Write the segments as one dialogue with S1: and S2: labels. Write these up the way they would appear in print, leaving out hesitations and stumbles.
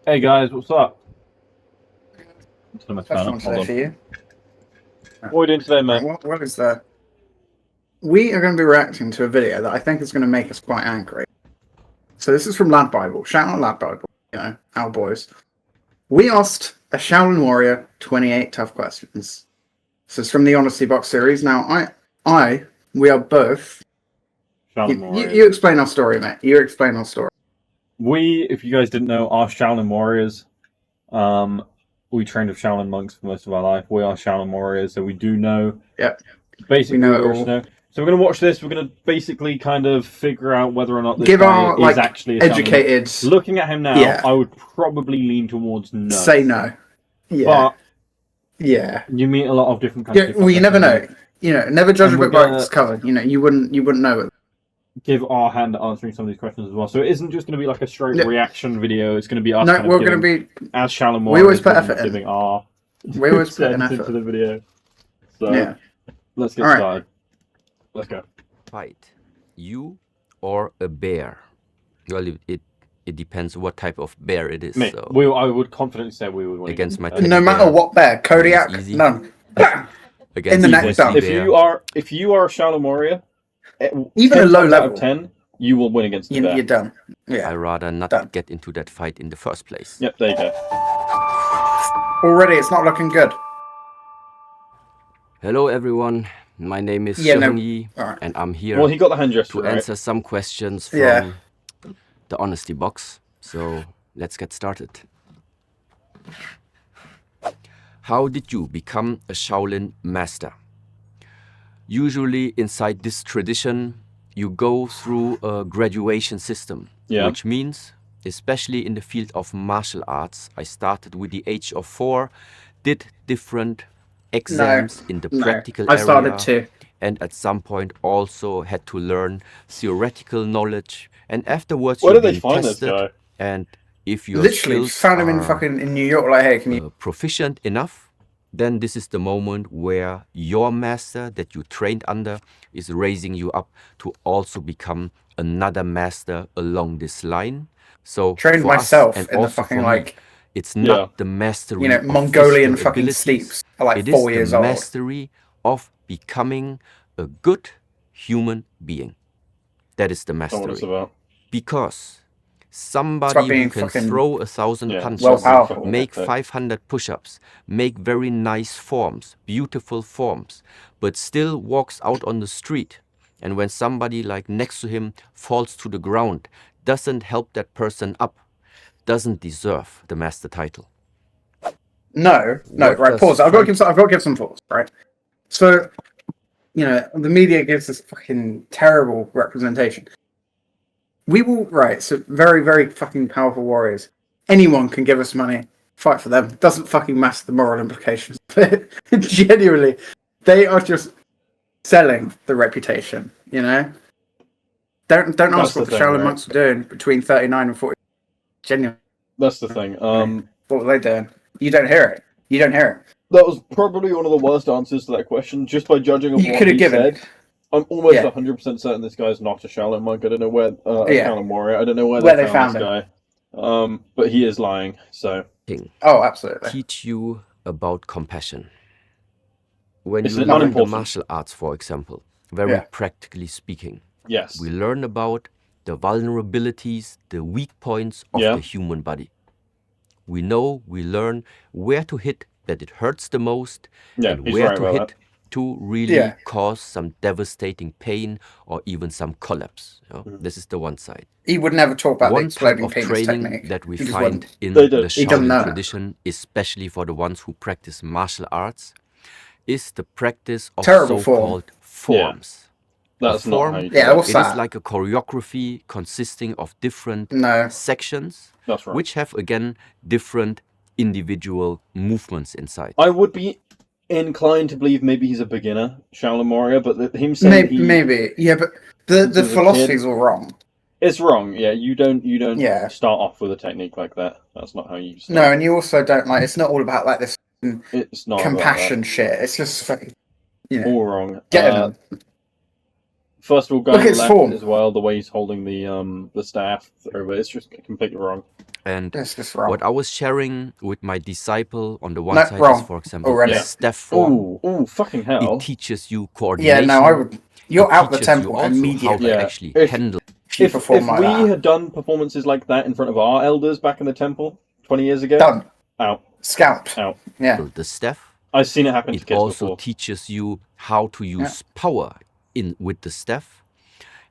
S1: Hey guys, what's up? To the
S2: That's
S1: channel.
S2: one
S1: Hold
S2: today
S1: on.
S2: for you.
S1: What are we doing today,
S2: Right,
S1: mate?
S2: what is that? We are going to be reacting to a video that I think is going to make us quite angry. So this is from Lad Bible. Shout out Lad Bible, our boys. We asked a Shaolin Warrior 28 tough questions. So it's from the Honesty Box series. Now, we are both.
S1: Shaolin
S2: You
S1: Warriors.
S2: explain our story, mate. You explain our story.
S1: We, if you guys didn't know, are Shaolin Warriors. We trained with Shaolin monks for most of our life. We are Shaolin Warriors, so we do know
S2: Yep, we
S1: basically
S2: know
S1: what
S2: it
S1: there is to
S2: all.
S1: know. So we're going to watch this. We're going to basically kind of figure out whether or not this
S2: Give
S1: guy
S2: our,
S1: is actually a Shaolin monk.
S2: educated.
S1: Looking at him now,
S2: Yeah,
S1: I would probably lean towards no.
S2: say no. Yeah,
S1: But
S2: yeah.
S1: you meet a lot of different kinds of
S2: Yeah,
S1: people.
S2: well, you never know. Never judge a
S1: And we're
S2: book by
S1: gonna
S2: its cover. You wouldn't know it.
S1: give our hand at answering some of these questions as well. So it isn't just going to be like a straight
S2: Yeah.
S1: reaction video. It's going to be us
S2: No,
S1: kind of
S2: we're going
S1: giving,
S2: to be.
S1: as Shaolin
S2: We always
S1: Warriors,
S2: put
S1: we're going to
S2: effort
S1: be
S2: in.
S1: giving our
S2: We
S1: two
S2: always put in
S1: cents into
S2: effort.
S1: the video. So
S2: Yeah.
S1: let's get
S2: All right.
S1: started. Let's go.
S3: Fight, you or a bear? Well, it depends what type of bear it is.
S1: Me.
S3: So
S1: I would confidently say we would win
S3: against my
S1: bear.
S3: teddy
S2: No matter
S3: bear,
S2: what bear, Kodiak,
S3: easy.
S2: none. In
S3: against
S2: the
S3: a
S2: neck,
S3: grizzly
S2: done.
S1: If
S3: bear,
S1: you are a Shaolin Warrior,
S2: Even a
S1: 10
S2: low
S1: times
S2: level,
S1: out of 10, you will win against the bear.
S2: you're done.
S3: I
S2: Yeah.
S3: rather not
S2: Done.
S3: get into that fight in the first place.
S1: Yep, there you go.
S2: Already, it's not looking good.
S3: Hello, everyone. My name is
S2: Yeah, no.
S3: Yi,
S2: All right.
S3: and I'm here
S1: Well, he got the hand gesture
S3: to
S1: right.
S3: answer some questions from
S2: Yeah.
S3: the Honesty Box. So let's get started. How did you become a Shaolin master? Usually inside this tradition, you go through a graduation system,
S1: Yeah.
S3: which means, especially in the field of martial arts, I started with the age of 4, did different exams in the practical
S2: I started
S3: area,
S2: too.
S3: and at some point also had to learn theoretical knowledge, and afterwards
S1: Where
S3: you're
S1: did they
S3: being
S1: find this
S3: tested,
S1: guy?
S3: and if your
S2: Literally,
S3: skills
S2: just found him in
S3: are
S2: fucking in New York. Like, hey, can you?
S3: proficient enough, then this is the moment where your master that you trained under is raising you up to also become another master along this line. So
S2: Trained
S3: for us,
S2: myself
S3: and
S2: in the
S3: also
S2: fucking
S3: for me, it's not the mastery of
S2: Mongolian
S3: physical
S2: fucking
S3: abilities.
S2: steeps are like
S3: It
S2: 4
S3: is
S2: years
S3: the
S2: old.
S3: mastery of becoming a good human being. That is the
S1: That's not what it's
S3: mastery.
S1: about.
S3: Because somebody
S2: being
S3: who can
S2: fucking
S3: throw 1,000
S1: Yeah,
S3: punches,
S2: well powerful.
S3: make
S1: hectic.
S3: 500 push-ups, make very nice forms, beautiful forms, but still walks out on the street, and when somebody like next to him falls to the ground, doesn't help that person up, doesn't deserve the master title.
S2: No,
S3: What
S2: right.
S3: does
S2: Pause. I've got
S3: fight-
S2: to give some thoughts. Right. So, the media gives us fucking terrible representation. We will, right, so very, very fucking powerful warriors. Anyone can give us money, fight for them. Doesn't fucking matter the moral implications. Genuinely, they are just selling the reputation, Don't
S1: That's
S2: ask
S1: the
S2: what the
S1: thing,
S2: Shaolin
S1: right?
S2: monks were doing between 39 and 40. Genuinely,
S1: That's the thing.
S2: what were they doing? You don't hear it. You don't hear it.
S1: That was probably one of the worst answers to that question, just by judging of
S2: You
S1: what
S2: could have
S1: he
S2: given.
S1: said. I'm almost
S2: Yeah.
S1: 100% certain this guy's not a Shaolin monk. I don't know where a
S2: Yeah.
S1: Shaolin warrior. I don't know where
S2: Where
S1: they
S2: they
S1: found this
S2: found
S1: guy. But he is lying. So
S3: thing
S2: Oh, absolutely.
S3: teach you about compassion. When
S1: It's
S3: you learn the
S1: unimportant.
S3: martial arts, for example, very
S2: Yeah.
S3: practically speaking,
S1: yes,
S3: we learn about the vulnerabilities, the weak points of
S1: Yeah.
S3: the human body. We learn where to hit that it hurts the most,
S1: yeah,
S3: and
S1: he's
S3: where
S1: right
S3: to
S1: about
S3: hit
S1: that.
S3: to really
S2: Yeah.
S3: cause some devastating pain or even some collapse. This is the one side.
S2: He would never talk about the
S3: One type
S2: exploding
S3: of
S2: penis
S3: training
S2: technique.
S3: that we
S2: He just
S3: find
S2: wouldn't.
S3: in
S1: They
S3: the
S1: don't.
S2: He doesn't know
S3: Shaolin
S2: that.
S3: tradition, especially for the ones who practice martial arts, is the practice of
S2: Terrible form.
S3: so-called forms.
S1: That's
S3: A
S1: not
S3: form,
S1: how you do
S2: Yeah,
S1: it.
S2: what's
S3: it is
S2: that?
S3: like a choreography consisting of different
S2: No.
S3: sections,
S1: That's right.
S3: which have again different individual movements inside.
S1: I would be inclined to believe maybe he's a beginner Shaolin warrior, but him saying
S2: Maybe. Yeah, but the
S1: Since he was a
S2: philosophy is
S1: kid.
S2: all wrong.
S1: it's wrong. Yeah, you don't
S2: Yeah.
S1: start off with a technique like that. That's not how you start.
S2: No, and you also don't like. It's not all about like this
S1: It's not
S2: compassion shit. It's just fucking.
S1: all wrong.
S2: Getting them.
S1: First of all,
S2: Look
S1: going
S2: at his
S1: left
S2: form.
S1: as well, the way he's holding the staff over, it's just completely wrong.
S3: And
S2: That's just wrong.
S3: what I was sharing with my disciple on the one
S2: No,
S3: side
S2: wrong.
S3: is, for example,
S2: Already.
S3: the
S1: Yeah.
S3: staff form.
S1: Oh, fucking hell.
S3: It teaches you
S2: Yeah,
S3: coordination.
S2: no, I would. You're
S3: It
S2: out the
S3: teaches you
S2: temple
S3: also how
S2: immediately
S3: to
S1: Yeah.
S3: actually
S1: If-
S3: handle.
S2: if you
S1: If
S2: perform like
S1: we
S2: that.
S1: had done performances like that in front of our elders back in the temple 20 years ago,
S2: Done.
S1: out.
S2: Scalped.
S1: Out.
S2: Yeah.
S3: The staff.
S1: I've seen it happen to
S3: It
S1: kids
S3: also
S1: before.
S3: teaches you how to use power in with the staff.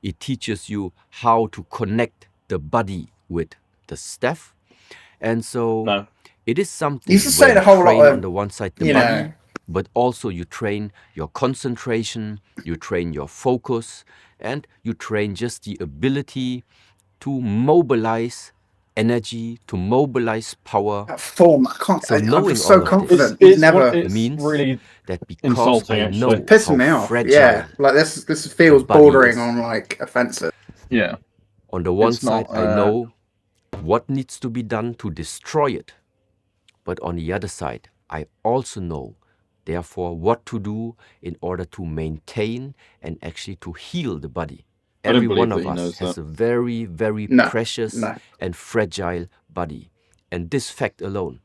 S3: It teaches you how to connect the body with the staff. And so
S1: No.
S3: it is something
S2: You should
S3: where
S2: say
S3: you
S2: a whole lot
S3: train
S2: of,
S3: on the one side the
S2: you
S3: body,
S2: know,
S3: but also you train your concentration, you train your focus, and you train just the ability to mobilize energy, to mobilize power.
S2: that form. I can't.
S3: So
S2: I'm
S3: knowing
S2: just so
S3: all of this
S2: confident.
S1: It's
S2: Never.
S1: it's
S3: means
S1: really
S3: that because
S1: insulting,
S3: I know
S1: actually.
S2: Pissing me
S3: how
S2: off.
S3: fragile
S2: Yeah. Like this feels
S3: body
S2: bordering
S3: is.
S2: on like offensive.
S1: yeah.
S3: on the one
S1: It's
S3: side,
S1: not,
S3: I know what needs to be done to destroy it. But on the other side, I also know, therefore, what to do in order to maintain and actually to heal the body.
S1: I don't
S3: Every one
S1: believe
S3: of
S1: that he
S3: us
S1: knows
S3: has
S1: that.
S3: a very, very
S2: No,
S3: precious
S2: no.
S3: and fragile body. And this fact alone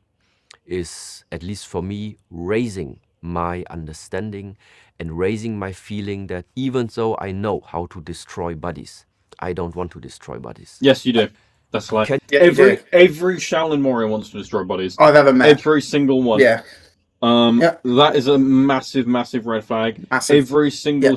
S3: is, at least for me, raising my understanding and raising my feeling that even though I know how to destroy bodies, I don't want to destroy bodies.
S1: Yes, you do. That's like
S3: Can-
S2: Yeah, you do.
S1: every Shaolin warrior wants to destroy bodies.
S2: I've ever met.
S1: Every single one.
S2: Yeah. Yeah.
S1: That is a massive, massive red flag.
S2: Massive.
S1: Every single
S2: Yeah.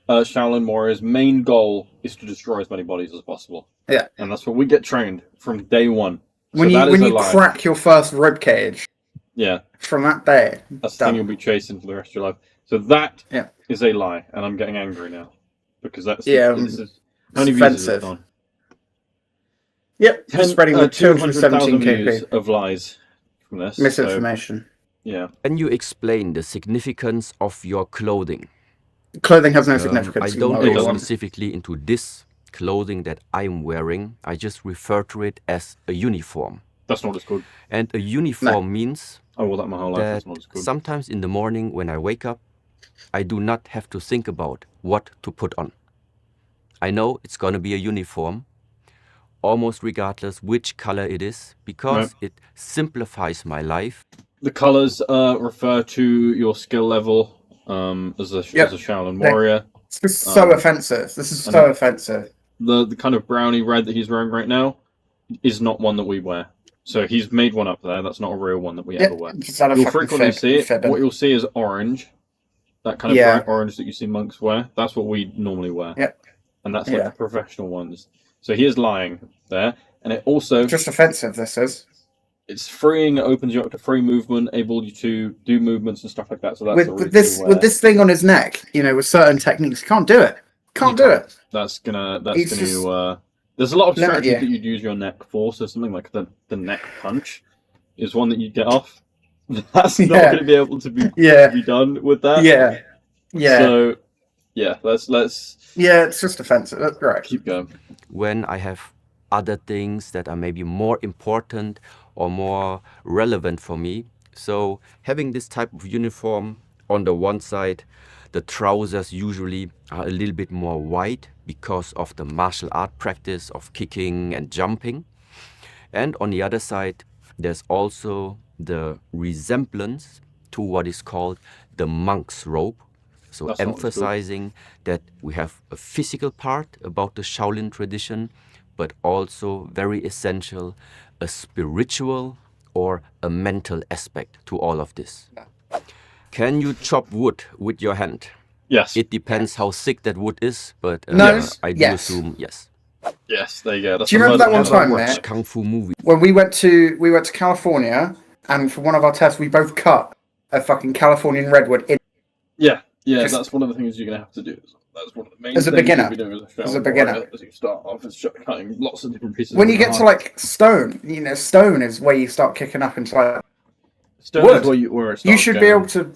S1: Shaolin warrior's main goal is to destroy as many bodies as possible.
S2: Yeah.
S1: And that's what we get trained from day one.
S2: When
S1: so that is
S2: when
S1: a
S2: you
S1: lie.
S2: crack your first rib cage
S1: Yeah,
S2: from that day,
S1: that's the thing you'll be chasing for the rest of your life. So that is a lie, and I'm getting angry now because that's this is how many views is it
S2: offensive.
S1: on?
S2: Yep. Spreading with
S1: 200,000
S2: 217
S1: views
S2: kp.
S1: of lies from this.
S2: Misinformation.
S1: So, yeah.
S3: Can you explain the significance of your clothing?
S2: Clothing has no significance.
S3: I
S2: in
S3: don't
S2: my
S1: It
S3: go
S1: doesn't.
S2: world.
S3: specifically into this clothing that I'm wearing. I just refer to it as a uniform.
S1: That's not what it's called.
S3: And a uniform means
S1: I wore that my whole life.
S3: that
S1: That's not what it's called.
S3: sometimes in the morning when I wake up, I do not have to think about what to put on. I know it's going to be a uniform, almost regardless which color it is, because it simplifies my life.
S1: The colors refer to your skill level as a Shaolin warrior.
S2: This is so offensive. This is so offensive.
S1: The kind of brownie red that he's wearing right now is not one that we wear. So he's made one up there. That's not a real one that we ever wear.
S2: Just out of
S1: You'll
S2: fucking
S1: frequently see it.
S2: fibbing.
S1: What you'll see is orange. That kind of bright orange that you see monks wear. That's what we normally wear.
S2: Yep.
S1: And that's like the professional ones. So he is lying there. And it also...
S2: Just offensive, this is.
S1: It's freeing. It opens you up to free movement, able you to do movements and stuff like that. So that's
S2: With this thing on his neck, you know, with certain techniques, you can't do it. Can't do it.
S1: That's gonna.
S2: It's just-
S1: There's a lot of strategies
S2: yeah.
S1: that you'd use your neck for. So something like the neck punch is one that you'd get off. That's not going to be able to be done with that.
S2: Yeah. Yeah.
S1: So yeah, let's.
S2: Yeah, it's just offensive. That's right.
S1: Keep going.
S3: When I have other things that are maybe more important or more relevant for me. So having this type of uniform on the one side, the trousers usually are a little bit more wide because of the martial art practice of kicking and jumping. And on the other side, there's also the resemblance to what is called the monk's robe. So
S1: That's not
S3: emphasizing that we have a physical part about the Shaolin tradition, but also very essential, a spiritual or a mental aspect to all of this. Can you chop wood with your hand?
S1: Yes.
S3: It depends how thick that wood is, but I do
S2: Yes.
S3: assume yes.
S1: Yes. There you go. That's
S2: Do you remember that one time,
S3: Watch
S2: Matt,
S3: kung fu movie.
S2: when we went to California, and for one of our tests, we both cut a fucking Californian redwood in
S1: Yeah.
S2: Just-
S1: That's one of the things you're going to have to do. That's one of the main
S2: As a
S1: things
S2: beginner.
S1: you'll be doing
S2: As a
S1: Shaolin
S2: beginner.
S1: warrior, as you start off is cutting lots of different pieces.
S2: when
S1: of
S2: you get to
S1: wood.
S2: like stone, you know, stone is where you start kicking up into like
S1: Stone
S2: wood.
S1: is where it
S2: you
S1: starts
S2: should be
S1: going.
S2: able to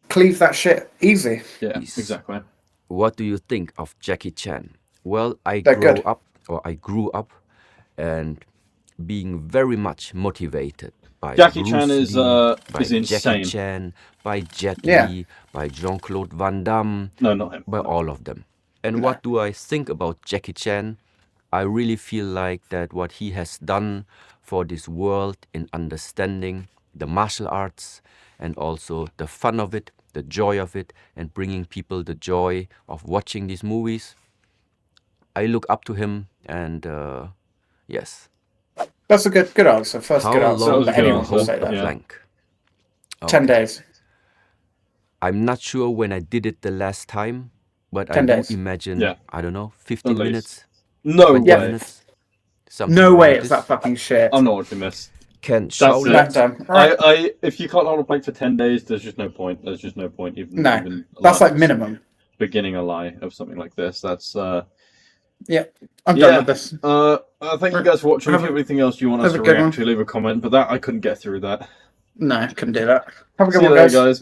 S2: cleave that shit easy.
S1: Yeah.
S3: Yes.
S1: Exactly.
S3: What do you think of Jackie Chan? Well, I
S2: They're good.
S3: grew up and being very much motivated by
S1: Jackie
S3: Bruce
S1: Chan is,
S3: Lee, by
S1: is insane.
S3: Jackie Chan, by Jet
S2: Yeah.
S3: Li, by Jean-Claude Van Damme,
S1: No, not him.
S3: by all of them. And what do I think about Jackie Chan? I really feel like that what he has done for this world in understanding the martial arts and also the fun of it, the joy of it, and bringing people the joy of watching these movies. I look up to him, and yes.
S2: That's a good answer. First
S3: How
S2: good answer.
S3: long
S1: was a
S2: But
S1: good
S2: anyone
S1: answer,
S2: will say
S3: a
S2: that.
S1: yeah.
S3: plank?
S2: 10
S3: Okay.
S2: days.
S3: I'm not sure when I did it the last time, but I
S2: 10
S3: do
S2: days.
S3: imagine,
S1: Yeah.
S3: I don't know, 15
S1: At least.
S3: minutes,
S1: No
S3: 20
S2: Yeah.
S1: way.
S3: minutes, something
S2: No
S3: like
S2: way
S3: this.
S2: it's that fucking shit.
S1: I'm not optimist.
S3: Can
S1: That's
S3: Shaolin...
S1: it.
S2: That dumb. All right.
S1: If you can't hold a plank for 10 days, there's just no point. There's just no point even
S2: No,
S1: even
S2: that's like
S1: just
S2: minimum.
S1: beginning a lie of something like this. That's
S2: Yeah, I'm done with this.
S1: thank you guys for watching. If
S2: Have
S1: you
S2: a-
S1: have anything else you want us
S2: have
S1: to
S2: a good
S1: react
S2: one.
S1: to, leave a comment. But that I couldn't get through that.
S2: No, couldn't do that. Have a
S1: See
S2: good
S1: you
S2: one,
S1: later,
S2: guys.
S1: guys.